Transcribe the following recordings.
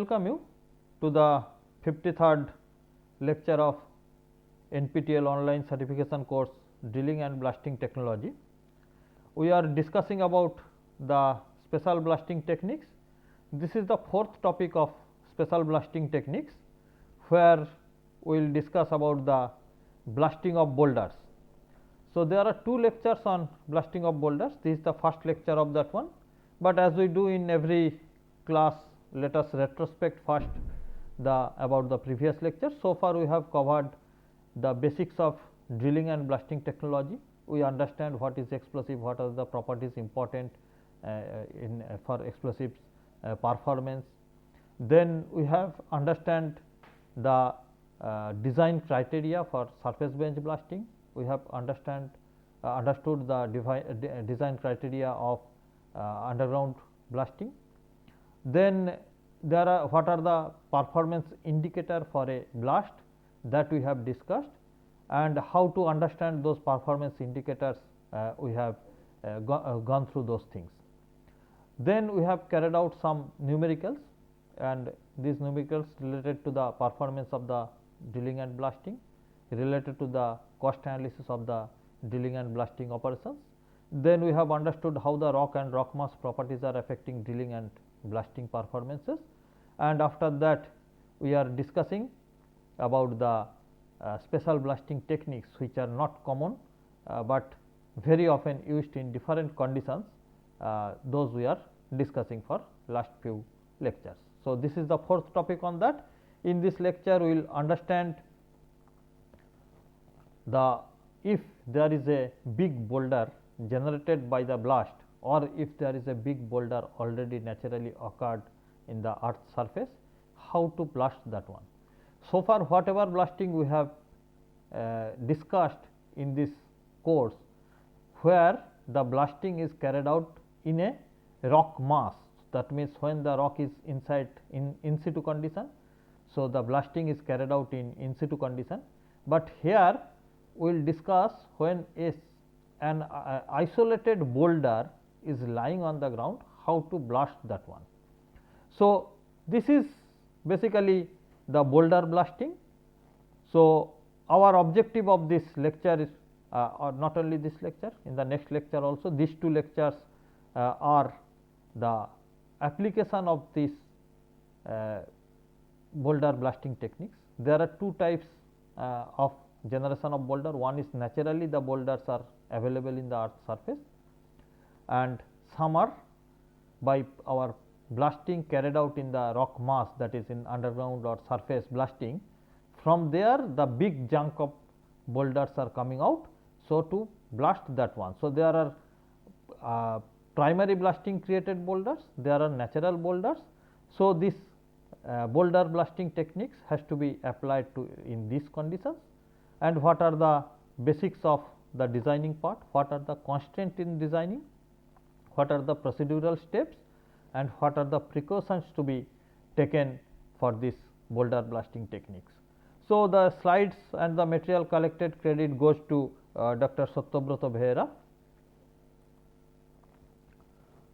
welcome you to the 53rd lecture of NPTEL online certification course Drilling and Blasting Technology. We are discussing about the special blasting techniques. This is the fourth topic of special blasting techniques, where we will discuss about the blasting of boulders. So, there are two lectures on blasting of boulders. This is the first lecture of that one, but as we do in every class, let us retrospect first about the previous lecture. So far we have covered the basics of drilling and blasting technology. We understand what is explosive, what are the properties important for explosives performance. Then we have understand the design criteria for surface bench blasting. We have understood the design criteria of underground blasting. Then there are what are the performance indicator for a blast, that we have discussed, and how to understand those performance indicators. We have gone through those things. Then we have carried out some numericals, and these numericals related to the performance of the drilling and blasting, related to the cost analysis of the drilling and blasting operations. Then we have understood how the rock and rock mass properties are affecting drilling and blasting performances, and after that we are discussing about the special blasting techniques, which are not common, but very often used in different conditions. Those we are discussing for last few lectures. So, this is the fourth topic on that. In this lecture we will understand if there is a big boulder generated by the blast, or if there is a big boulder already naturally occurred in the earth's surface, how to blast that one. So far whatever blasting we have discussed in this course, where the blasting is carried out in a rock mass, that means when the rock is inside in situ condition. So, the blasting is carried out in situ condition, but here we will discuss when an isolated boulder is lying on the ground, how to blast that one. So, this is basically the boulder blasting. So, our objective of this lecture is or not only this lecture, in the next lecture also, these two lectures are the application of this boulder blasting techniques. There are two types of generation of boulder. One is naturally the boulders are available in the earth's surface, and some are by our blasting carried out in the rock mass, that is in underground or surface blasting. From there the big chunk of boulders are coming out, so to blast that one. So, there are primary blasting created boulders, there are natural boulders. So, this boulder blasting techniques has to be applied to in these conditions. And what are the basics of the designing part, what are the constraints in designing, what are the procedural steps, and what are the precautions to be taken for this boulder blasting techniques. So, the slides and the material collected credit goes to Dr. Satyabrata Behera.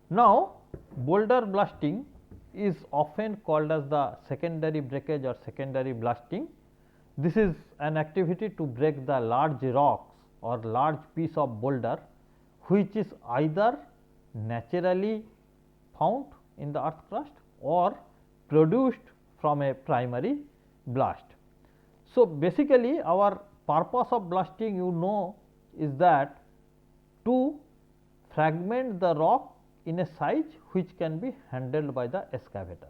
Now, boulder blasting is often called as the secondary breakage or secondary blasting. This is an activity to break the large rocks or large piece of boulder, which is either naturally found in the earth crust or produced from a primary blast. So, basically our purpose of blasting is that to fragment the rock in a size which can be handled by the excavator.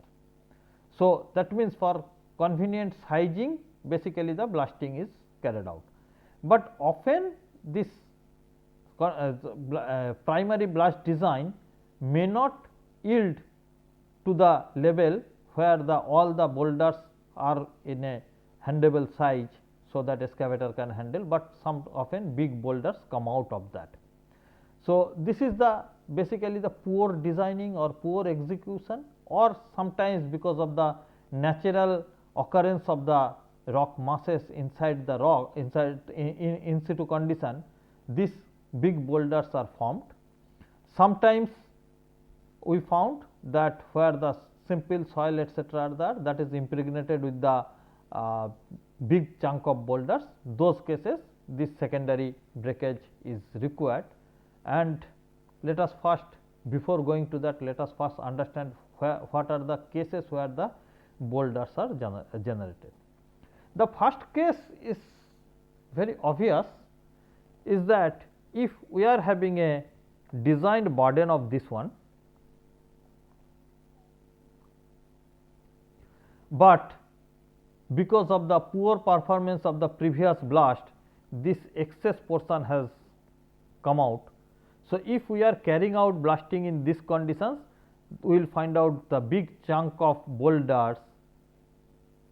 So, that means for convenient sizing, basically the blasting is carried out, but often this primary blast design may not yield to the level where all the boulders are in a handleable size, so that excavator can handle, but some often big boulders come out of that. So, this is the basically the poor designing or poor execution, or sometimes because of the natural occurrence of the rock masses inside the rock in situ condition, these big boulders are formed. Sometimes we found that where the simple soil etc., are there, that is impregnated with the big chunk of boulders. Those cases this secondary breakage is required. And let us first, before going to that, let us first understand what are the cases where the boulders are generated. The first case is very obvious, is that if we are having a designed burden of this one, but because of the poor performance of the previous blast, this excess portion has come out. So, if we are carrying out blasting in these conditions, we will find out the big chunk of boulders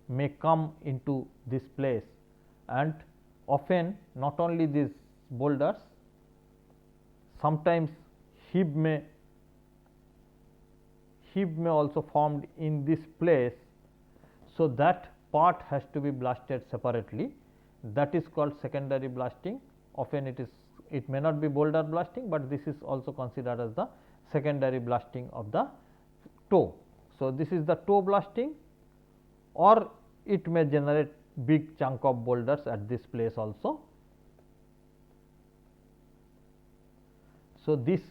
may come into this place, and often not only these boulders, sometimes heap may also formed in this place. So, that part has to be blasted separately, that is called secondary blasting. Often it may not be boulder blasting, but this is also considered as the secondary blasting of the toe. So, this is the toe blasting, or it may generate big chunk of boulders at this place also. So, these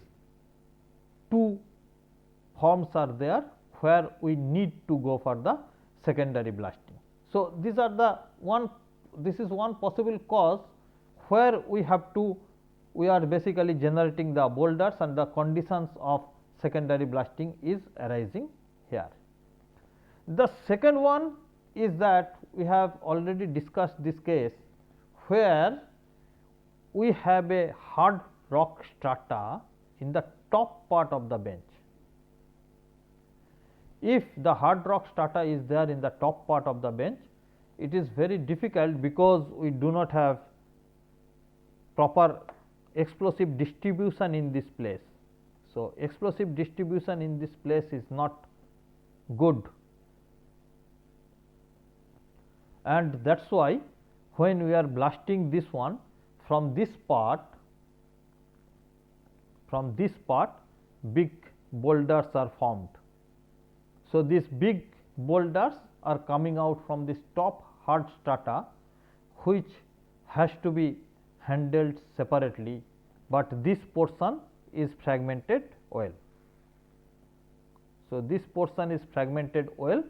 two forms are there where we need to go for the secondary blasting. So, these are the this is one possible cause where we are basically generating the boulders, and the conditions of secondary blasting is arising here. The second one is that we have already discussed this case where we have a hard rock strata in the top part of the bench. If the hard rock strata is there in the top part of the bench, it is very difficult because we do not have proper explosive distribution in this place. So, explosive distribution in this place is not good, and that is why when we are blasting this one from this part, big boulders are formed. So, these big boulders are coming out from this top hard strata, which has to be handled separately, but this portion is fragmented well. So, this portion is fragmented well,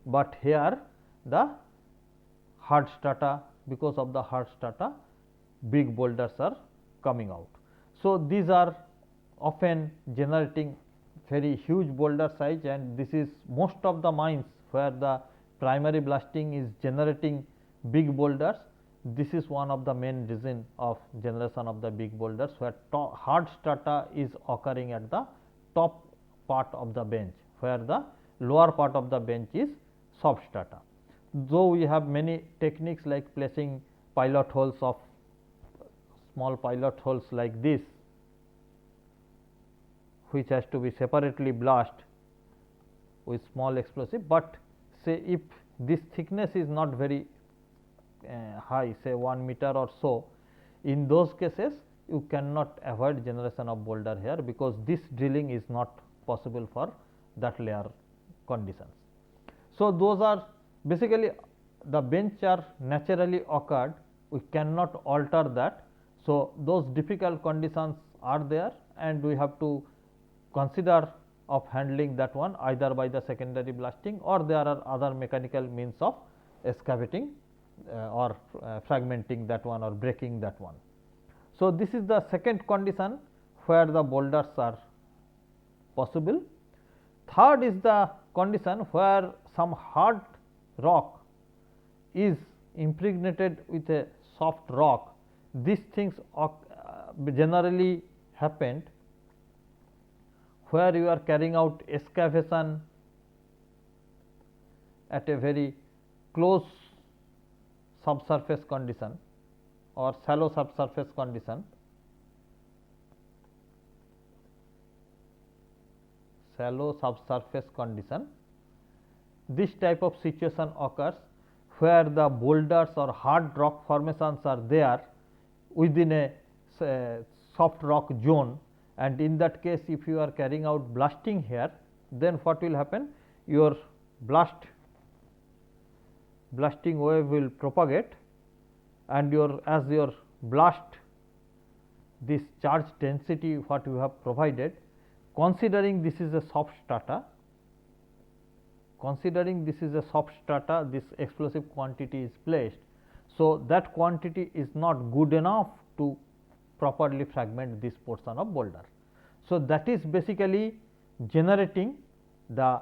but here the hard strata, because of the hard strata, big boulders are coming out. So, these are often generating very huge boulder size, and this is most of the mines where the primary blasting is generating big boulders. This is one of the main reason of generation of the big boulders, where hard strata is occurring at the top part of the bench, where the lower part of the bench is soft strata. Though we have many techniques like placing pilot holes of small pilot holes like this, which has to be separately blast with small explosive, but say if this thickness is not very high, say 1 meter or so, in those cases you cannot avoid generation of boulder here, because this drilling is not possible for that layer conditions. So, those are basically the bench are naturally occurred, we cannot alter that. So, those difficult conditions are there, and we have to consider of handling that one either by the secondary blasting, or there are other mechanical means of excavating or fragmenting that one or breaking that one. So, this is the second condition where the boulders are possible. Third is the condition where some hard rock is impregnated with a soft rock. These things generally happened where you are carrying out excavation at a very close subsurface condition or shallow subsurface condition. This type of situation occurs where the boulders or hard rock formations are there within a soft rock zone, and in that case if you are carrying out blasting here, then what will happen? your blasting wave will propagate, and as your blast, this charge density what you have provided, considering this is a soft strata, this explosive quantity is placed. So, that quantity is not good enough to properly fragment this portion of boulder. So, that is basically generating the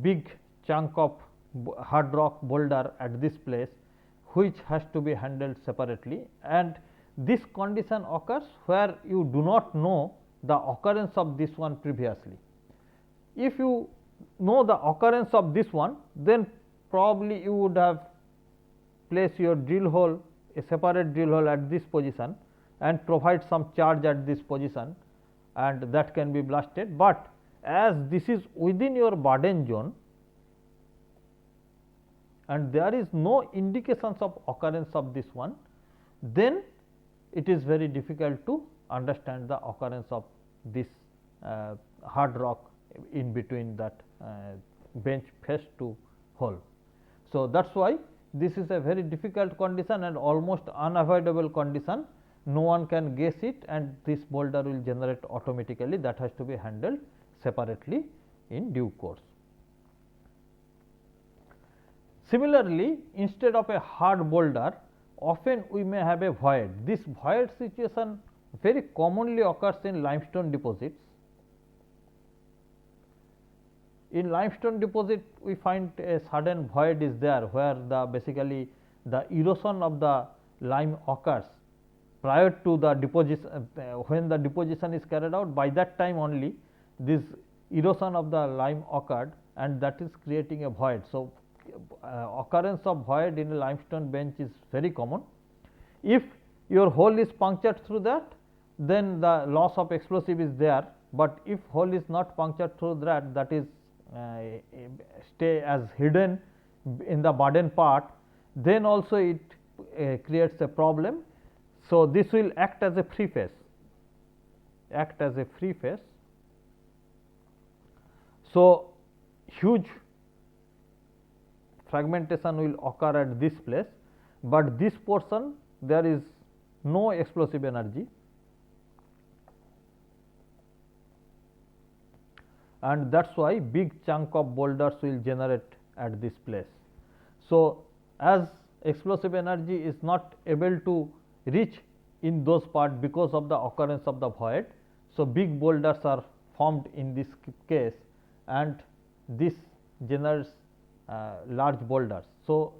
big chunk of hard rock boulder at this place, which has to be handled separately, and this condition occurs where you do not know the occurrence of this one previously. If you know the occurrence of this one, then probably you would have placed your drill hole, a separate drill hole at this position, and provide some charge at this position, and that can be blasted. But as this is within your burden zone and there is no indications of occurrence of this one, then it is very difficult to understand the occurrence of this hard rock in between that bench face to hole. So, that is why this is a very difficult condition and almost unavoidable condition. No one can guess it, and this boulder will generate automatically. That has to be handled separately in due course. Similarly, instead of a hard boulder, often we may have a void. This void situation very commonly occurs in limestone deposits. In limestone deposit, we find a sudden void is there, where basically the erosion of the lime occurs prior to the deposition. When the deposition is carried out, by that time only this erosion of the lime occurred, and that is creating a void. So, occurrence of void in a limestone bench is very common. If your hole is punctured through that, then the loss of explosive is there, but if hole is not punctured through that, that is stay as hidden in the burden part, then also it creates a problem. So, this will act as a free face, So, huge fragmentation will occur at this place, but this portion there is no explosive energy, and that is why big chunk of boulders will generate at this place. So, as explosive energy is not able to reach in those parts because of the occurrence of the void. So, big boulders are formed in this case, and this generates large boulders. So,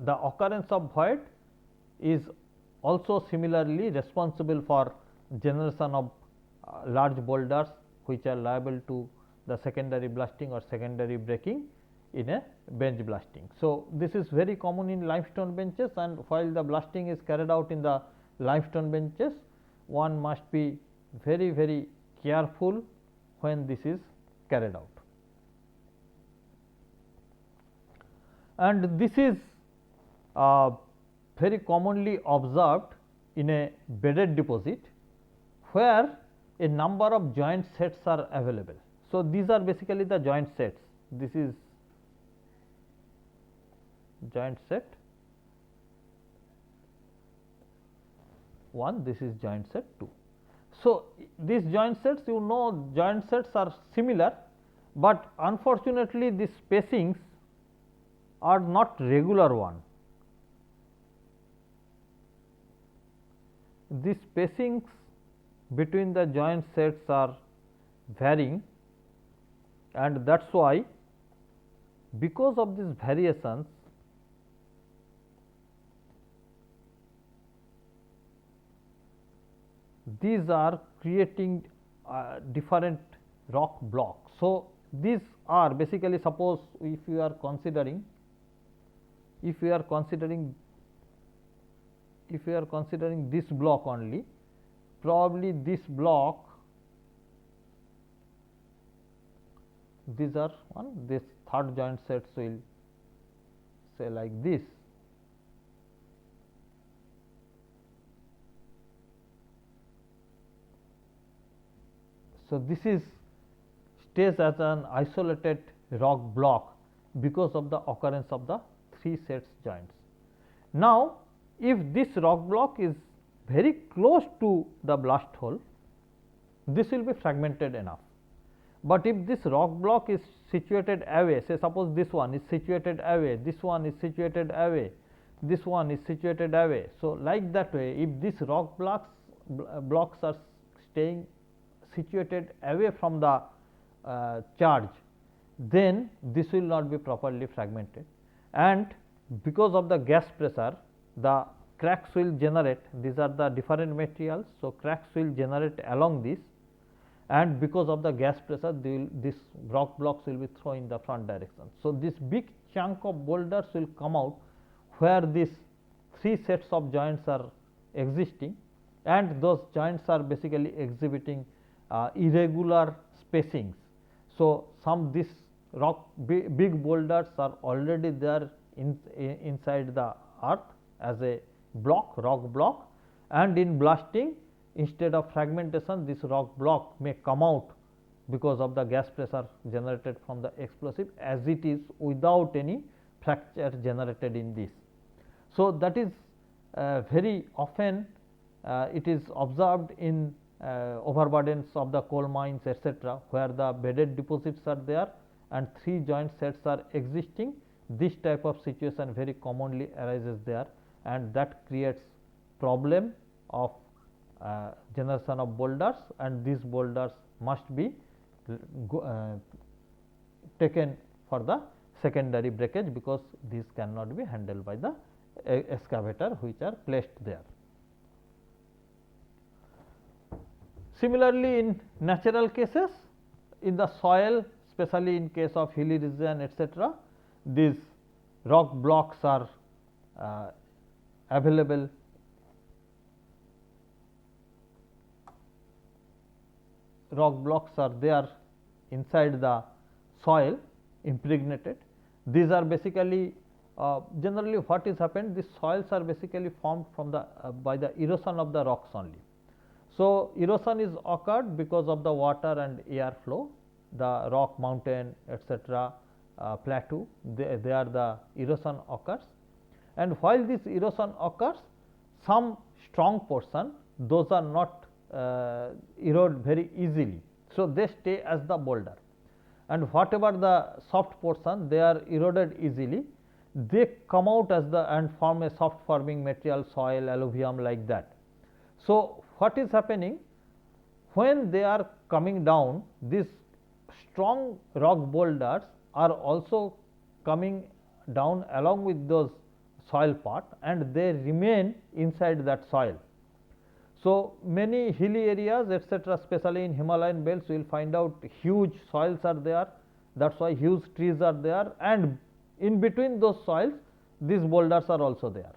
the occurrence of void is also similarly responsible for generation of large boulders, which are liable to the secondary blasting or secondary breaking in a bench blasting. So, this is very common in limestone benches, and while the blasting is carried out in the limestone benches, one must be very careful when this is carried out. And this is very commonly observed in a bedded deposit, where a number of joint sets are available. So, these are basically the joint sets. This is joint set 1, this is joint set 2. So, these joint sets, joint sets are similar, but unfortunately these spacings are not regular one. These spacings between the joint sets are varying, and that is why, because of these variations, these are creating different rock blocks. So, these are basically, suppose if you are considering this block only, probably this block, these are this third joint sets will say like this. So, this is stays as an isolated rock block because of the occurrence of the 3 sets joints. Now, if this rock block is very close to the blast hole, this will be fragmented enough. But if this rock block is situated away, say suppose this one is situated away, this one is situated away, this one is situated away. So, like that way, if these rock blocks are staying situated away from the charge, then this will not be properly fragmented, and because of the gas pressure, the cracks will generate. These are the different materials. So, cracks will generate along this, and because of the gas pressure, this rock blocks will be thrown in the front direction. So, this big chunk of boulders will come out where these 3 sets of joints are existing, and those joints are basically exhibiting irregular spacings. So, this big boulders are already there inside the earth as a rock block, and in blasting, instead of fragmentation, this rock block may come out because of the gas pressure generated from the explosive, as it is without any fracture generated in this. So, that is very often it is observed in overburdens of the coal mines, etc., where the bedded deposits are there and 3 joint sets are existing. This type of situation very commonly arises there, and that creates problem of generation of boulders, and these boulders must be taken for the secondary breakage, because these cannot be handled by the excavator which are placed there. Similarly, in natural cases, in the soil, especially in case of hilly region, etc., these rock blocks are available. Rock blocks are there inside the soil impregnated. These are basically generally what is happened, these soils are basically formed from the by the erosion of the rocks only. So, erosion is occurred because of the water and air flow, the rock mountain, etc., plateau, there the erosion occurs, and while this erosion occurs, some strong portion, those are not erode very easily. So, they stay as the boulder, and whatever the soft portion, they are eroded easily, they come out as the and form a soft forming material, soil, alluvium, like that. So, what is happening when they are coming down, these strong rock boulders are also coming down along with those soil part, and they remain inside that soil. So, many hilly areas, etc., especially in Himalayan belts, you will find out huge soils are there, that is why huge trees are there, and in between those soils these boulders are also there.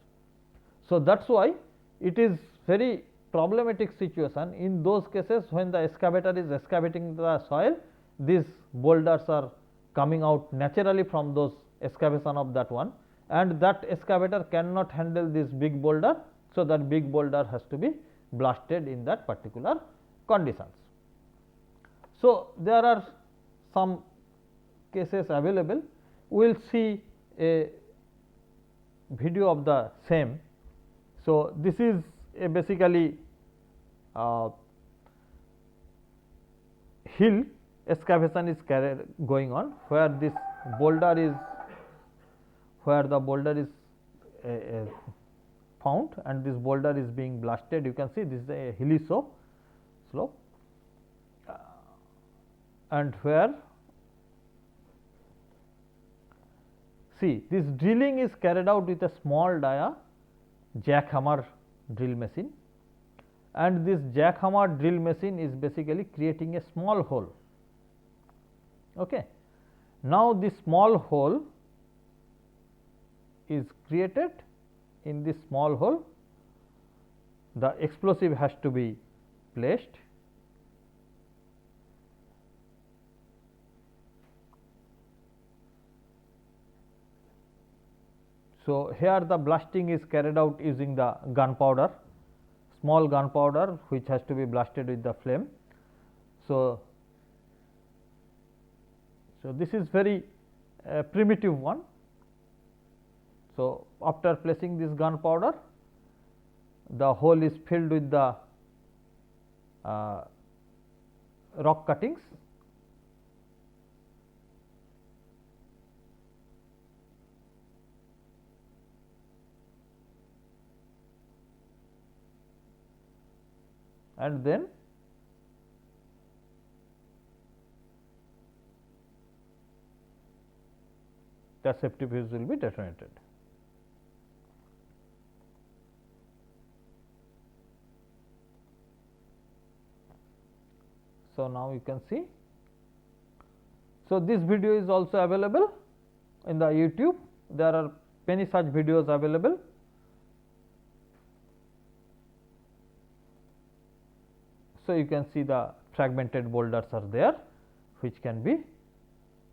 So, that is why it is very problematic situation in those cases when the excavator is excavating the soil, these boulders are coming out naturally from those excavation of that one, and that excavator cannot handle this big boulder. So, that big boulder has to be blasted in that particular conditions. So, there are some cases available. We will see a video of the same. So, this is a basically hill excavation is going on, where this boulder is found, and this boulder is being blasted. You can see this is a hilly slope, and where see this drilling is carried out with a small dia jackhammer drill machine, and this jackhammer drill machine is basically creating a small hole. Okay. Now, this small hole is created. In this small hole, the explosive has to be placed. So, here the blasting is carried out using the gunpowder, small gunpowder, which has to be blasted with the flame. So, So, this is very primitive one. So, after placing this gunpowder, the hole is filled with the rock cuttings, and then the safety fuse will be detonated. So, now you can see. So, this video is also available in the YouTube. There are many such videos available. So, you can see the fragmented boulders are there, which can be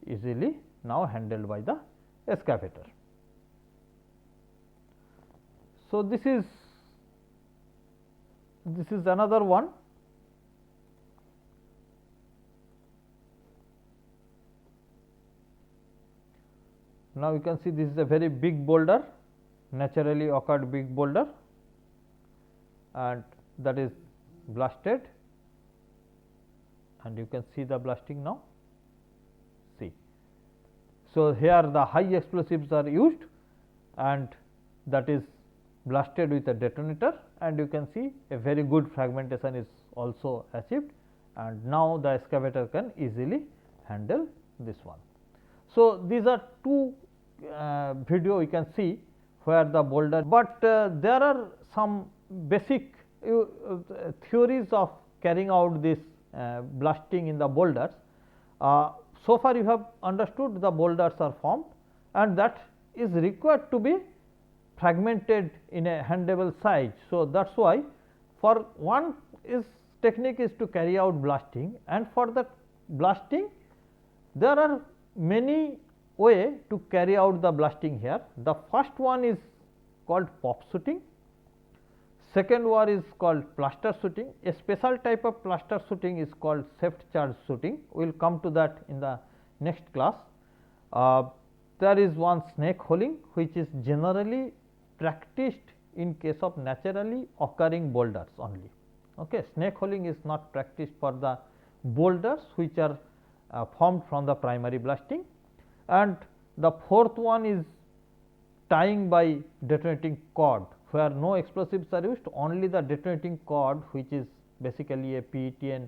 easily now handled by the excavator. So, this is another one. Now, you can see this is a very big boulder, naturally occurred big boulder, and that is blasted, and you can see the blasting now. See. So, here the high explosives are used, and that is blasted with a detonator, and you can see a very good fragmentation is also achieved, and now the excavator can easily handle this one. So, these are two video we can see where the boulder, but there are some basic theories of carrying out this blasting in the boulders. So far you have understood the boulders are formed, and that is required to be fragmented in a handable size. So, that is why for one technique is to carry out blasting, and for the blasting there are many way to carry out the blasting here. The first one is called pop shooting, second one is called plaster shooting. A special type of plaster shooting is called shaft charge shooting. We will come to that in the next class. There is one snake holing, which is generally practiced in case of naturally occurring boulders only. Okay. Snake holing is not practiced for the boulders which are formed from the primary blasting. And the fourth one is tying by detonating cord, where no explosives are used, only the detonating cord, which is basically a PETN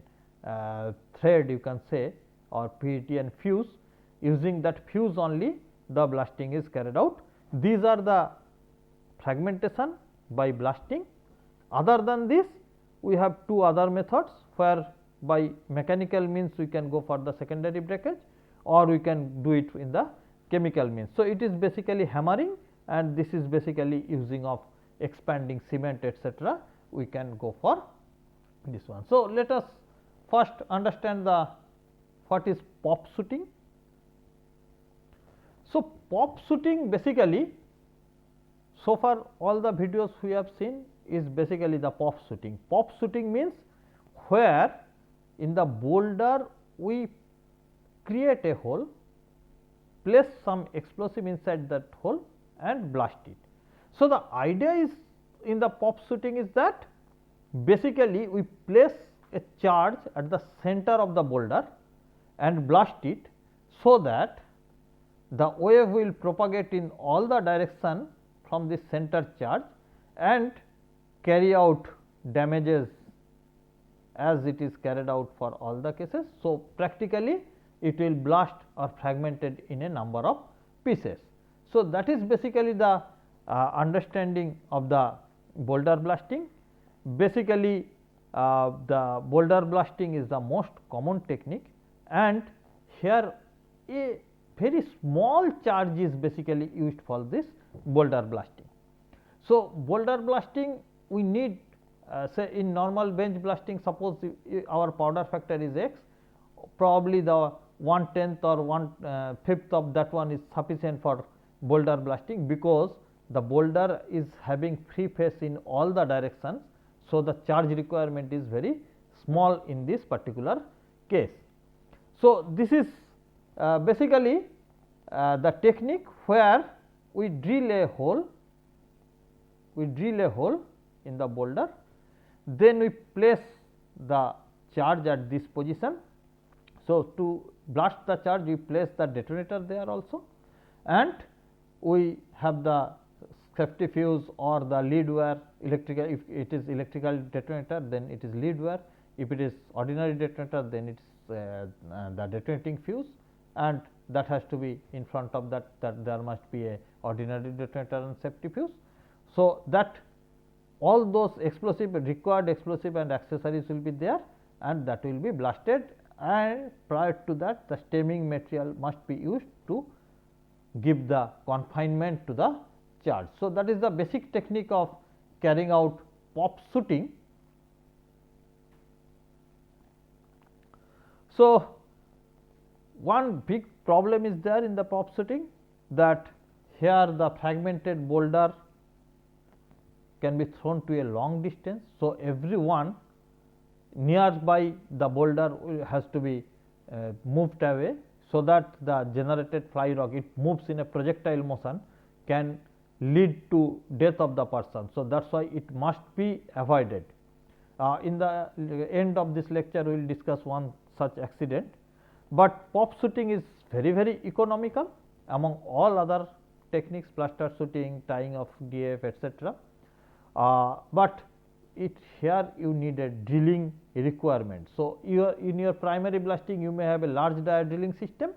thread you can say, or PETN fuse. Using that fuse only the blasting is carried out. These are the fragmentation by blasting. Other than this, we have two other methods, where by mechanical means we can go for the secondary breakage, or we can do it in the chemical means. So, it is basically hammering, and this is basically using of expanding cement, etc. We can go for this one. So, let us first understand the what is pop shooting. So, pop shooting basically, so far all the videos we have seen is basically the pop shooting. Pop shooting means where in the boulder we create a hole, place some explosive inside that hole and blast it. So, the idea is in the pop shooting is that basically we place a charge at the center of the boulder and blast it, so that the wave will propagate in all the direction from the center charge and carry out damages as it is carried out for all the cases. So, practically it will blast or fragmented in a number of pieces. So, that is basically the understanding of the boulder blasting. Basically, the boulder blasting is the most common technique, and here a very small charge is basically used for this boulder blasting. So, boulder blasting we need say in normal bench blasting, suppose our powder factor is x, probably the 1/10 or 1/5 of that one is sufficient for boulder blasting, because the boulder is having free face in all the directions. So, the charge requirement is very small in this particular case. So, this is basically the technique where we drill a hole in the boulder, then we place the charge at this position. So, to blast the charge we place the detonator there also, and we have the safety fuse or the lead wire electrical. If it is electrical detonator, then it is lead wire. If it is ordinary detonator, then it is the detonating fuse, and that has to be in front of that there must be a ordinary detonator and safety fuse. So, that all those explosive required explosive and accessories will be there, and that will be blasted, and prior to that the stemming material must be used to give the confinement to the charge. So, that is the basic technique of carrying out pop shooting. So, one big problem is there in the pop shooting, that here the fragmented boulder can be thrown to a long distance. So, everyone nearby the boulder has to be moved away, so that the generated fly rock, it moves in a projectile motion, can lead to death of the person. So, that is why it must be avoided. In the end of this lecture we will discuss one such accident, but pop shooting is very economical among all other techniques, plaster shooting, tying of DF, etc. But it here you need a drilling requirement. So, in your primary blasting you may have a large dia drilling system,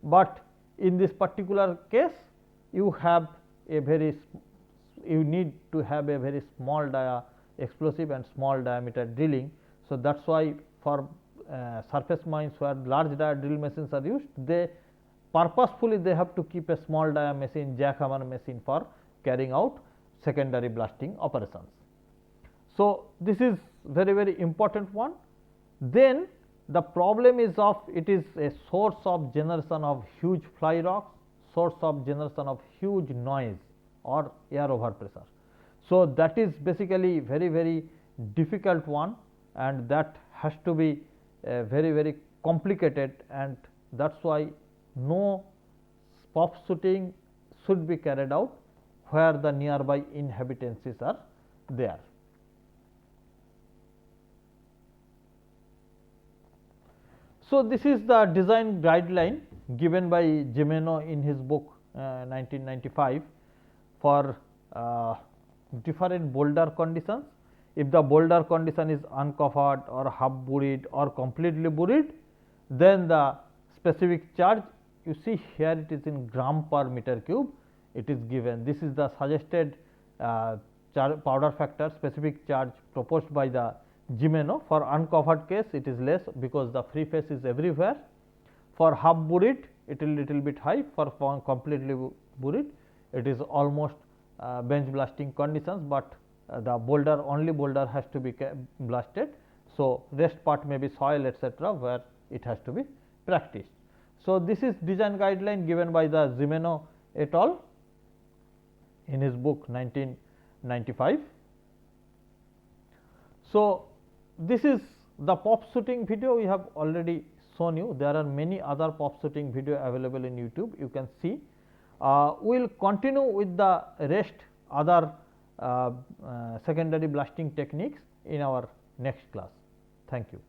but in this particular case you have a you need to have a very small dia explosive and small diameter drilling. So, that is why for surface mines where large dia drill machines are used, they purposefully they have to keep a small dia machine, jackhammer machine for carrying out secondary blasting operations. So, this is very important one. Then the problem is of it is a source of generation of huge fly rocks, source of generation of huge noise or air overpressure. So, that is basically very difficult one, and that has to be very complicated, and that is why no pop shooting should be carried out where the nearby inhabitants are there. So, this is the design guideline given by Gimeno in his book 1995 for different boulder conditions. If the boulder condition is uncovered or half buried or completely buried, then the specific charge, you see here it is in gram per meter cube, it is given. This is the suggested powder factor specific charge proposed by the Gimeno. For uncovered case it is less, because the free face is everywhere. For half buried it will little bit high, for completely buried it is almost bench blasting conditions, but the boulder only boulder has to be blasted. So, rest part may be soil etc., where it has to be practiced. So, this is design guideline given by the Gimeno et al. In his book 1995. So, this is the pop shooting video we have already shown you. There are many other pop shooting video available in YouTube, you can see. We will continue with the rest other secondary blasting techniques in our next class. Thank you.